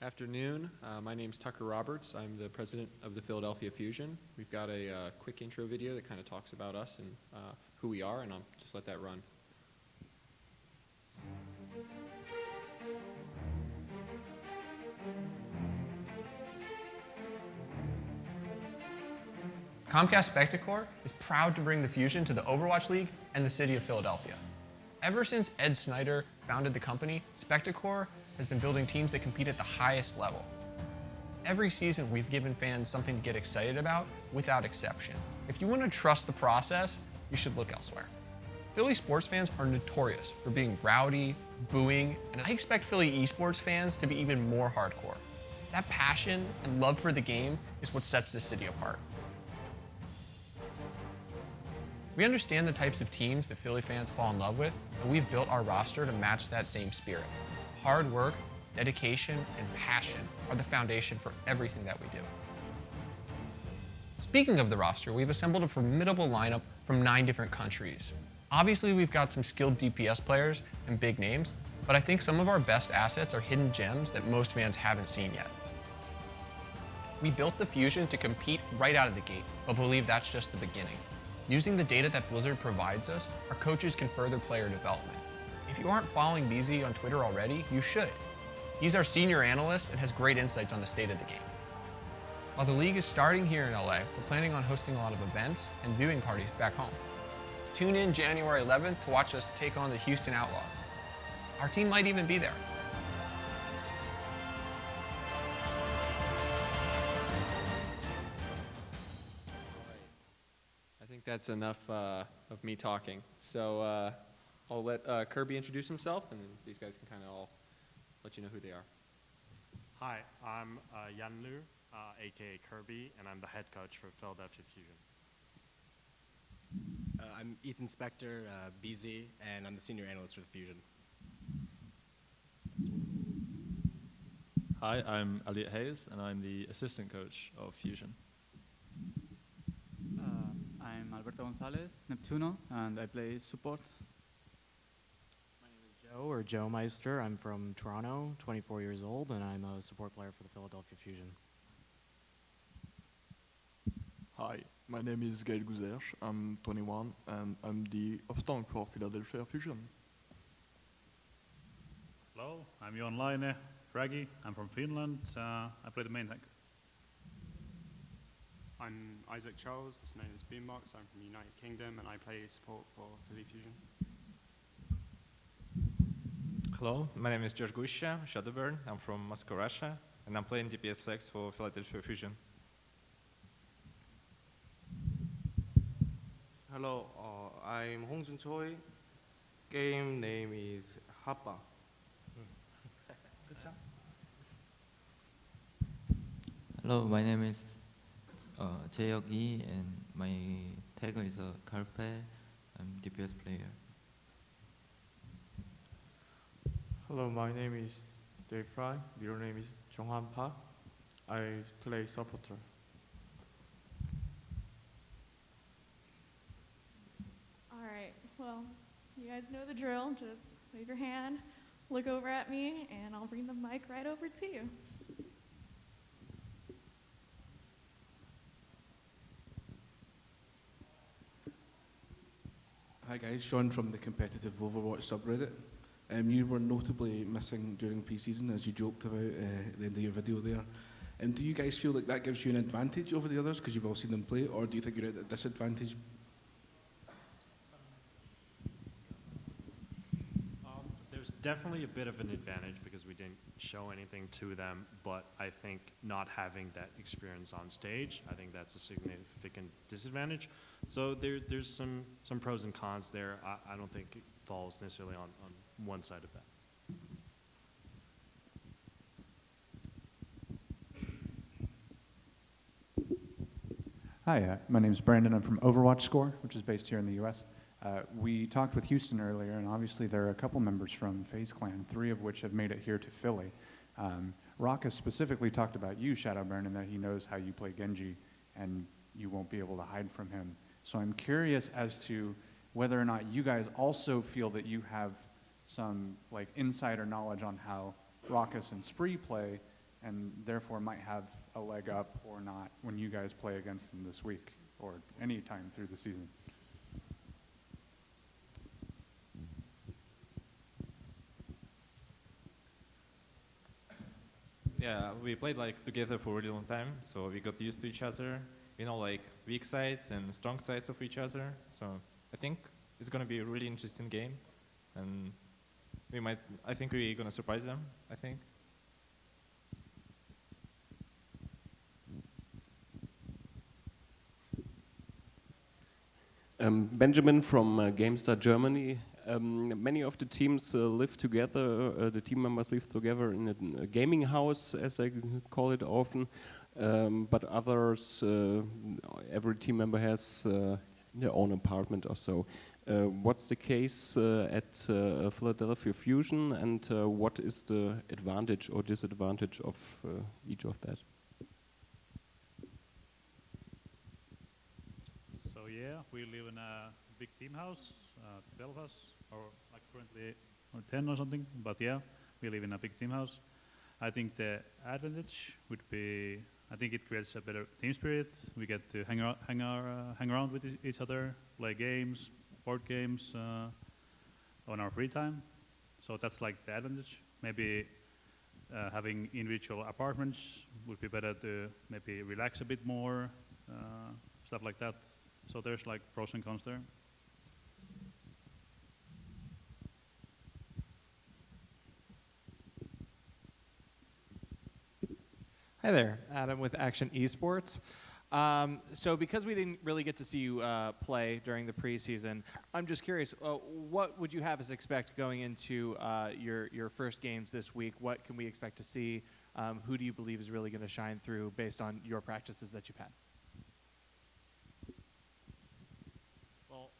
Afternoon. My name's Tucker Roberts. I'm the president of the Philadelphia Fusion. We've got a quick intro video that kind of talks about us and who we are, and I'll just let that run. Comcast Spectacor is proud to bring the Fusion to the Overwatch League and the city of Philadelphia. Ever since Ed Snyder founded the company, Spectacor has been building teams that compete at the highest level. Every season, we've given fans something to get excited about, without exception. If you want to trust the process, you should look elsewhere. Philly sports fans are notorious for being rowdy, booing, and I expect Philly esports fans to be even more hardcore. That passion and love for the game is what sets this city apart. We understand the types of teams that Philly fans fall in love with, and we've built our roster to match that same spirit. Hard work, dedication, and passion are the foundation for everything that we do. Speaking of the roster, we've assembled a formidable lineup from 9 different countries. Obviously, we've got some skilled DPS players and big names, but I think some of our best assets are hidden gems that most fans haven't seen yet. We built the Fusion to compete right out of the gate, but believe that's just the beginning. Using the data that Blizzard provides us, our coaches can further player development. If you aren't following BZ on Twitter already, you should. He's our senior analyst and has great insights on the state of the game. While the league is starting here in LA, we're planning on hosting a lot of events and viewing parties back home. Tune in January 11th to watch us take on the Houston Outlaws. Our team might even be there. I think that's enough of me talking. So I'll let Kirby introduce himself, and these guys can kind of all let you know who they are. Hi, I'm Yanlu, aka Kirby, and I'm the head coach for Philadelphia Fusion. I'm Ethan Spector, BZ, and I'm the senior analyst for the Fusion. Hi, I'm Elliot Hayes, and I'm the assistant coach of Fusion. I'm Alberto Gonzalez, Neptuno, and I play support. My name is Joe, or Joe Meister. I'm from Toronto, 24 years old, and I'm a support player for the Philadelphia Fusion. Hi, my name is Gaël Gouzerche. I'm 21, and I'm the off-tank for Philadelphia Fusion. Hello, I'm Johan Laine, Raggy. I'm from Finland. I play the main tank. I'm Isaac Charles, also known as Boombox. I'm from the United Kingdom, and I play support for Philly Fusion. Hello, my name is Josh Gusha, ShaDowBurn. I'm from Moscow, Russia, and I'm playing DPS Flex for Philadelphia Fusion. Hello, I'm Hongjun Choi. Game name is Hapa. Hello, my name is Jaehyuk Lee, and my tag is Carpe. I'm DPS player. Hello, my name is Dave Fry. Your name is Jonghan Pa. I play supporter. All right, well, you guys know the drill. Just wave your hand, look over at me, and I'll bring the mic right over to you. Hi guys, Sean from the competitive Overwatch subreddit. You were notably missing during preseason, as you joked about at the end of your video there. Do you guys feel like that gives you an advantage over the others because you've all seen them play, or do you think you're at a disadvantage? There's definitely a bit of an advantage because we didn't show anything to them, but I think not having that experience on stage, I think that's a significant disadvantage. So there's some pros and cons there. I don't think it falls necessarily on one side of that. Hi, my name is Brandon. I'm from Overwatch Score, which is based here in the US. We talked with Houston earlier, and obviously there are a couple members from FaZe Clan, 3 of which have made it here to Philly. Rawkus specifically talked about you, ShaDowBurn, and that he knows how you play Genji, and you won't be able to hide from him. So I'm curious as to whether or not you guys also feel that you have some like insider knowledge on how Rawkus and Spree play, and therefore might have a leg up or not when you guys play against them this week or any time through the season? Yeah, we played like together for a really long time, so we got used to each other. We know like weak sides and strong sides of each other. So I think it's gonna be a really interesting game, and I think we're gonna surprise them. I think. Benjamin from GameStar Germany. Many of the teams live together, the team members live together in a gaming house, as I call it often, but others, every team member has their own apartment or so. What's the case at Philadelphia Fusion, and what is the advantage or disadvantage of each of that? So yeah, we live in a big team house, 12 of us, or like currently or 10 or something, but yeah, we live in a big team house. I think the advantage would be, I think it creates a better team spirit. We get to hang around with each other, play games, board games on our free time. So that's like the advantage. Maybe having individual apartments would be better to maybe relax a bit more, stuff like that. So there's like pros and cons there. Hi there, Adam with Action Esports. So because we didn't really get to see you play during the preseason, I'm just curious, what would you have us expect going into your first games this week? What can we expect to see? Who do you believe is really going to shine through based on your practices that you've had? Well,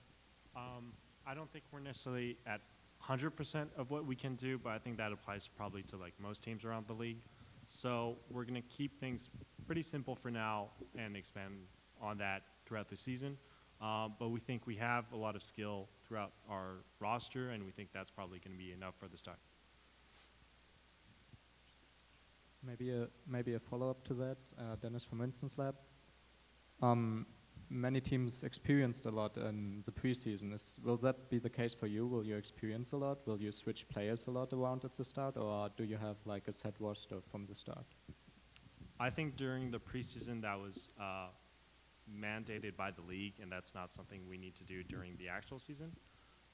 I don't think we're necessarily at 100% of what we can do, but I think that applies probably to like most teams around the league. So we're going to keep things pretty simple for now and expand on that throughout the season. But we think we have a lot of skill throughout our roster, and we think that's probably going to be enough for the start. Maybe a follow-up to that, Dennis from Winston's Lab. Many teams experienced a lot in the preseason. Will that be the case for you? Will you experience a lot? Will you switch players a lot around at the start, or do you have like a set roster from the start? I think during the preseason that was mandated by the league, and that's not something we need to do during the actual season.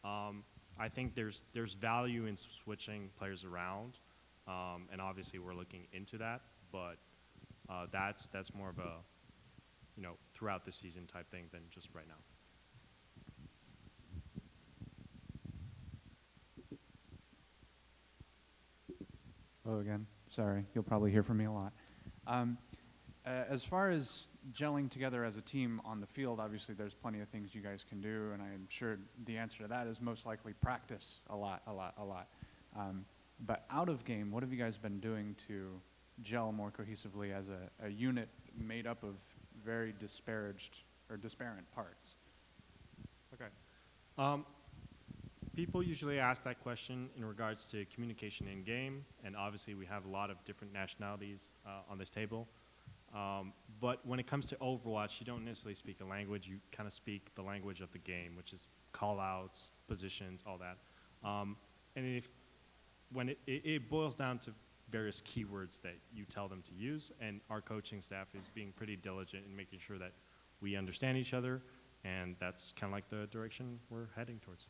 I think there's value in switching players around, and obviously we're looking into that, but that's more of a throughout the season type thing than just right now. Hello again. Sorry, you'll probably hear from me a lot. As far as gelling together as a team on the field, obviously there's plenty of things you guys can do, and I'm sure the answer to that is most likely practice a lot. But out of game, what have you guys been doing to gel more cohesively as a unit made up of very disparate parts? Okay. People usually ask that question in regards to communication in game, and obviously we have a lot of different nationalities on this table. But when it comes to Overwatch, you don't necessarily speak a language. You kind of speak the language of the game, which is call-outs, positions, all that. And when it boils down to various keywords that you tell them to use, and our coaching staff is being pretty diligent in making sure that we understand each other, and that's kind of like the direction we're heading towards.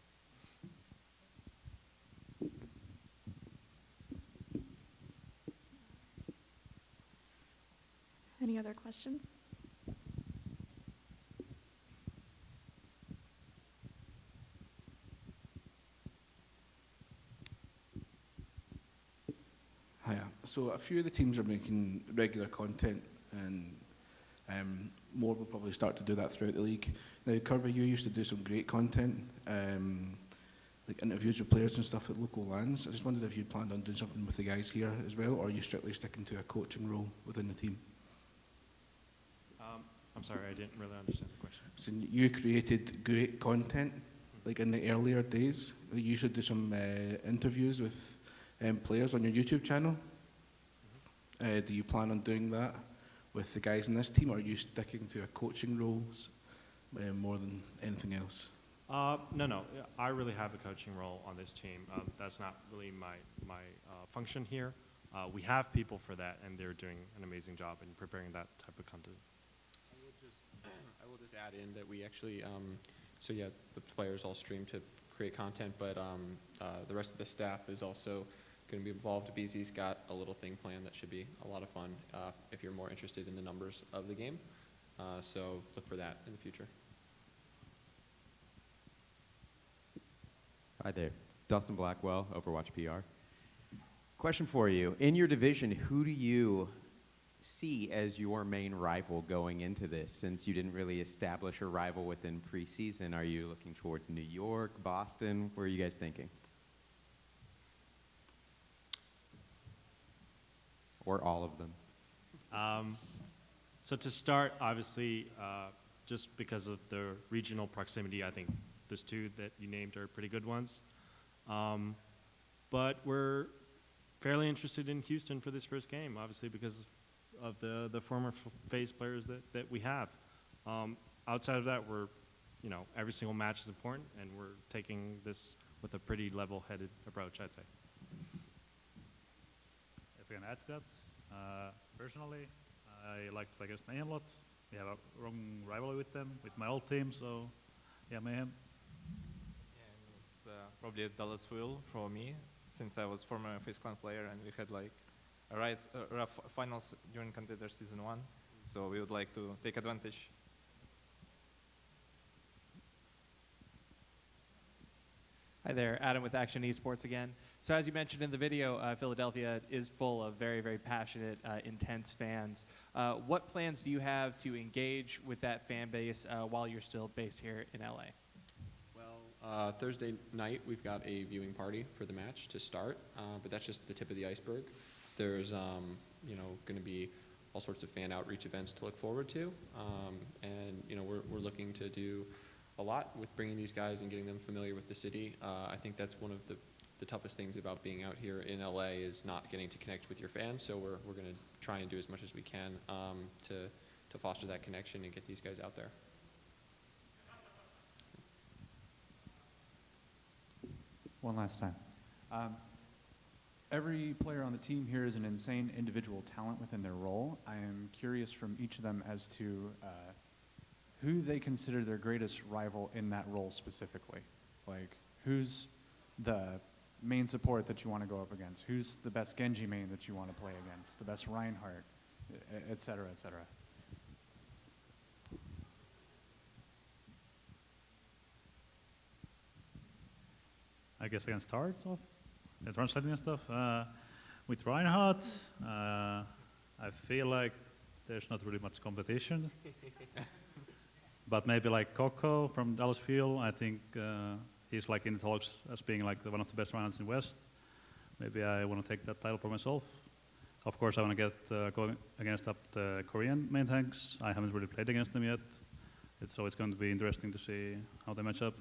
Any other questions? Hiya. So a few of the teams are making regular content, and more will probably start to do that throughout the league. Now, Kirby, you used to do some great content, like interviews with players and stuff at local LANs. I just wondered if you planned on doing something with the guys here as well, or are you strictly sticking to a coaching role within the team? I'm sorry, I didn't really understand the question. So you created great content, like in the earlier days. You should do some interviews with players on your YouTube channel. Do you plan on doing that with the guys in this team, or are you sticking to a coaching roles more than anything else? No. I really have a coaching role on this team. That's not really my function here. We have people for that, and they're doing an amazing job in preparing that type of content. I will just add in that we actually, so yeah, the players all stream to create content, but the rest of the staff is also going to be involved. BZ's got a little thing planned that should be a lot of fun if you're more interested in the numbers of the game. So look for that in the future. Hi there, Dustin Blackwell, Overwatch PR. Question for you. In your division, who do you see as your main rival going into this? Since you didn't really establish a rival within preseason, are you looking towards New York, Boston? Where are you guys thinking? Or all of them? So to start, obviously, just because of the regional proximity, I think those two that you named are pretty good ones. But we're fairly interested in Houston for this first game, obviously because of the former FaZe players that we have. Outside of that, every single match is important, and we're taking this with a pretty level-headed approach, I'd say. If I can add to that, personally, I like to play against Mayhem a lot. We have a wrong rivalry with them, with my old team, so yeah, Mayhem. Yeah, it's probably a Dallas Fuel for me, since I was former FaZe Clan player and we had like a rough finals during Contender Season 1, so we would like to take advantage. Hi there, Adam with Action Esports again. So as you mentioned in the video, Philadelphia is full of very, very passionate, intense fans. What plans do you have to engage with that fan base while you're still based here in LA? Well, Thursday night we've got a viewing party for the match to start, but that's just the tip of the iceberg. There's going to be all sorts of fan outreach events to look forward to, and we're looking to do a lot with bringing these guys and getting them familiar with the city. I think that's one of the toughest things about being out here in LA is not getting to connect with your fans. So we're going to try and do as much as we can to foster that connection and get these guys out there. One last time. Every player on the team here is an insane individual talent within their role. I am curious from each of them as to who they consider their greatest rival in that role specifically. Like, who's the main support that you want to go up against? Who's the best Genji main that you want to play against? The best Reinhardt, et cetera, et cetera. I guess I can start off translating and stuff. With Reinhardt, I feel like there's not really much competition. But maybe like Coco from Dallas Fuel, I think he's like in the talks as being like one of the best Reinhardts in West. Maybe I want to take that title for myself. Of course, I want to get going against up the Korean main tanks. I haven't really played against them yet. So it's going to be interesting to see how they match up.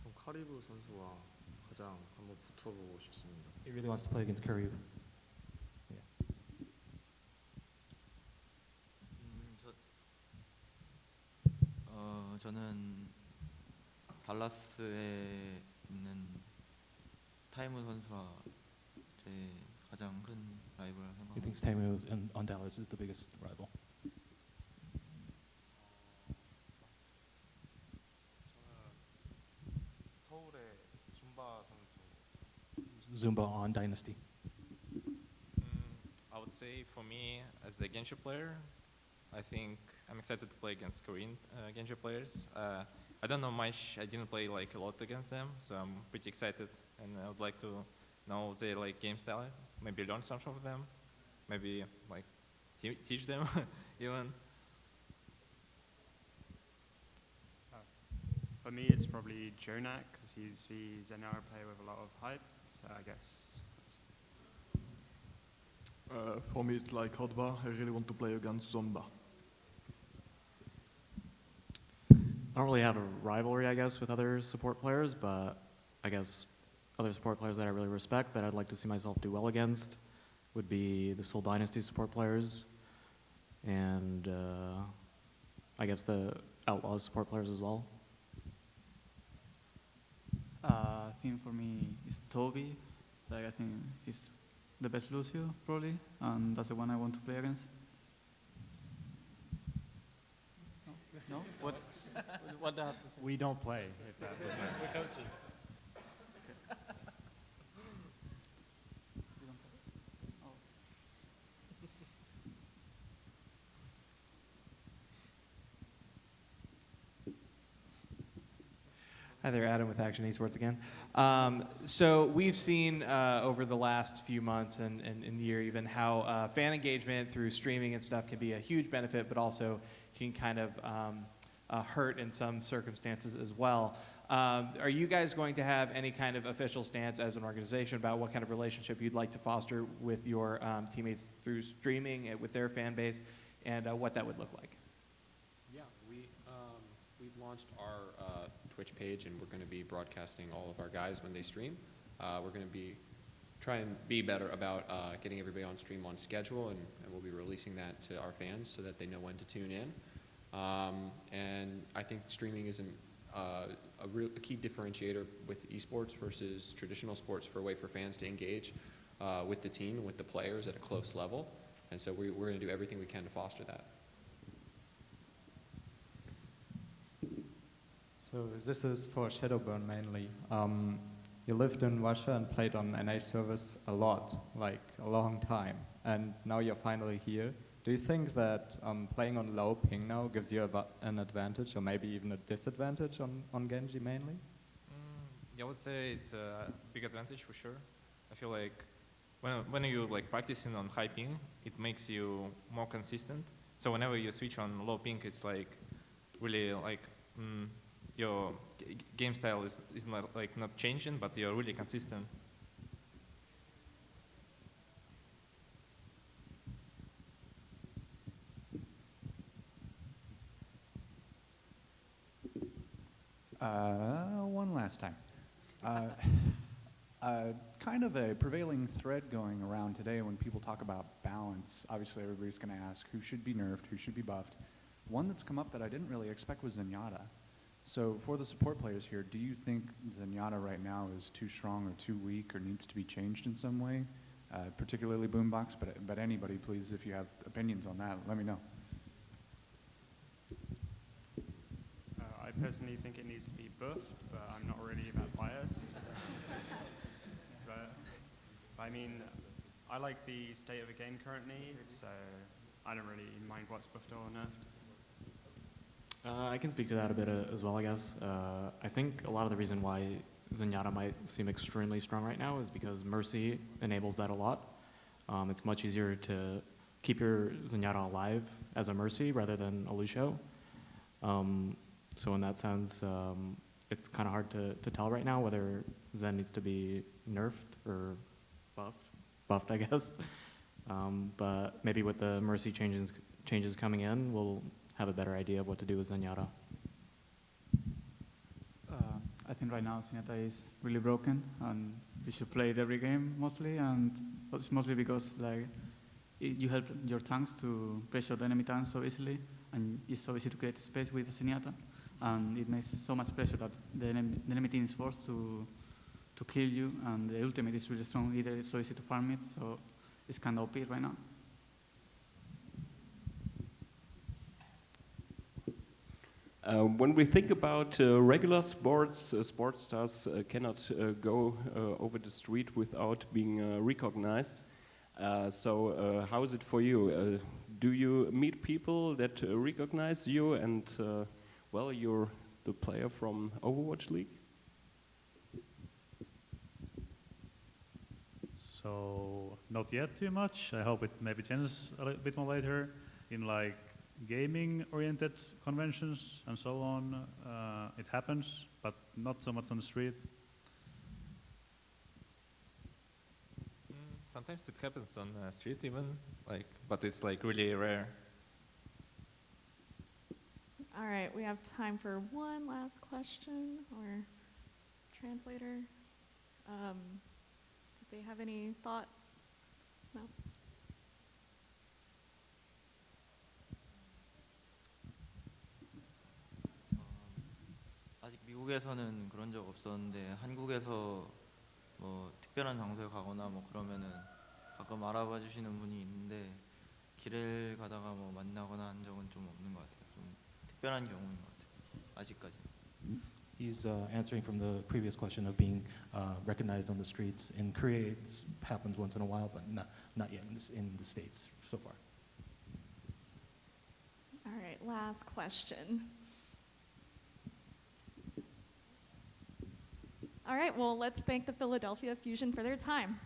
전 카리브 선수와 가장 한번 붙어보고 싶습니다. He really wants to play against Kirby. Yeah. 저는 달라스에 있는 타이무 선수와 제 가장 큰 라이벌 He 생각합니다. thinks Tamu on Dallas is the biggest rival. 서울의 줌바 선수. Zumba on Dynasty. I would say for me, as a Genji player, I think I'm excited to play against Korean Genji players. I don't know much. I didn't play like a lot against them, so I'm pretty excited, and I would like to know their like game style. Maybe learn something from them. Maybe like teach them even. For me, it's probably Jonak, because he's the Zenyatta player with a lot of hype, so I guess that's For me, it's like Hotbar. I really want to play against Zomba. I don't really have a rivalry, I guess, with other support players, but I guess other support players that I really respect that I'd like to see myself do well against would be the Seoul Dynasty support players and I guess the Outlaws support players as well. I think for me it's Toby. Like I think he's the best Lucio probably, and that's the one I want to play against. No? What? What do I have to say? We don't play. If that was We're coaches. Hi there, Adam with Action Esports again. So we've seen over the last few months and year even how fan engagement through streaming and stuff can be a huge benefit, but also can kind of hurt in some circumstances as well. Are you guys going to have any kind of official stance as an organization about what kind of relationship you'd like to foster with your teammates through streaming with their fan base and what that would look like? Yeah, we've launched our Twitch page, and we're going to be broadcasting all of our guys when they stream. We're going to be trying to be better about getting everybody on stream on schedule, and we'll be releasing that to our fans so that they know when to tune in. And I think streaming is a key differentiator with esports versus traditional sports for a way for fans to engage with the team and with the players at a close level. And so we're going to do everything we can to foster that. So this is for ShaDowBurn mainly. You lived in Russia and played on NA servers a lot, like a long time, and now you're finally here. Do you think that playing on low ping now gives you an advantage or maybe even a disadvantage on Genji mainly? Yeah, I would say it's a big advantage for sure. I feel like when you like practicing on high ping, it makes you more consistent. So whenever you switch on low ping, it's like really like your game style is not changing, but you're really consistent. One last time. Kind of a prevailing thread going around today when people talk about balance. Obviously, everybody's going to ask who should be nerfed, who should be buffed. One that's come up that I didn't really expect was Zenyatta. So for the support players here, do you think Zenyatta right now is too strong or too weak or needs to be changed in some way? Particularly Boombox, but anybody, please, if you have opinions on that, let me know. I personally think it needs to be buffed, but I'm not really that biased. But I mean, I like the state of the game currently, so I don't really mind what's buffed or nerfed. I can speak to that a bit as well, I guess. I think a lot of the reason why Zenyatta might seem extremely strong right now is because Mercy enables that a lot. It's much easier to keep your Zenyatta alive as a Mercy rather than a Lucio. So in that sense, it's kind of hard to tell right now whether Zen needs to be nerfed or buffed, I guess. But maybe with the Mercy changes coming in, we'll have a better idea of what to do with Zenyatta. I think right now Zenyatta is really broken, and you should play it every game mostly, and it's mostly because like you help your tanks to pressure the enemy tanks so easily, and it's so easy to create space with Zenyatta, and it makes so much pressure that the enemy team is forced to kill you, and the ultimate is really strong. Either it's so easy to farm it, so it's kind of OP right now. When we think about regular sports, sports stars cannot go over the street without being recognized. So how is it for you? Do you meet people that recognize you and, well, you're the player from Overwatch League? So not yet too much. I hope it maybe changes a little bit more later in like gaming-oriented conventions and so on. It happens, but not so much on the street. Sometimes it happens on the street even, like, but it's like really rare. All right, we have time for one last question, or translator. Did they have any thoughts? No? 아직 미국에서는 그런 적 없었는데 한국에서 뭐 특별한 장소에 가거나 뭐 그러면은 가끔 알아봐 주시는 분이 있는데 길을 가다가 뭐 만나거나 한 적은 좀 없는 것 같아요. 좀 특별한 경우인 것 같아요. 아직까지. He's answering from the previous question of being recognized on the streets. In Korea, it happens once in a while, but not yet in the States so far. All right, last question. All right, well, let's thank the Philadelphia Fusion for their time.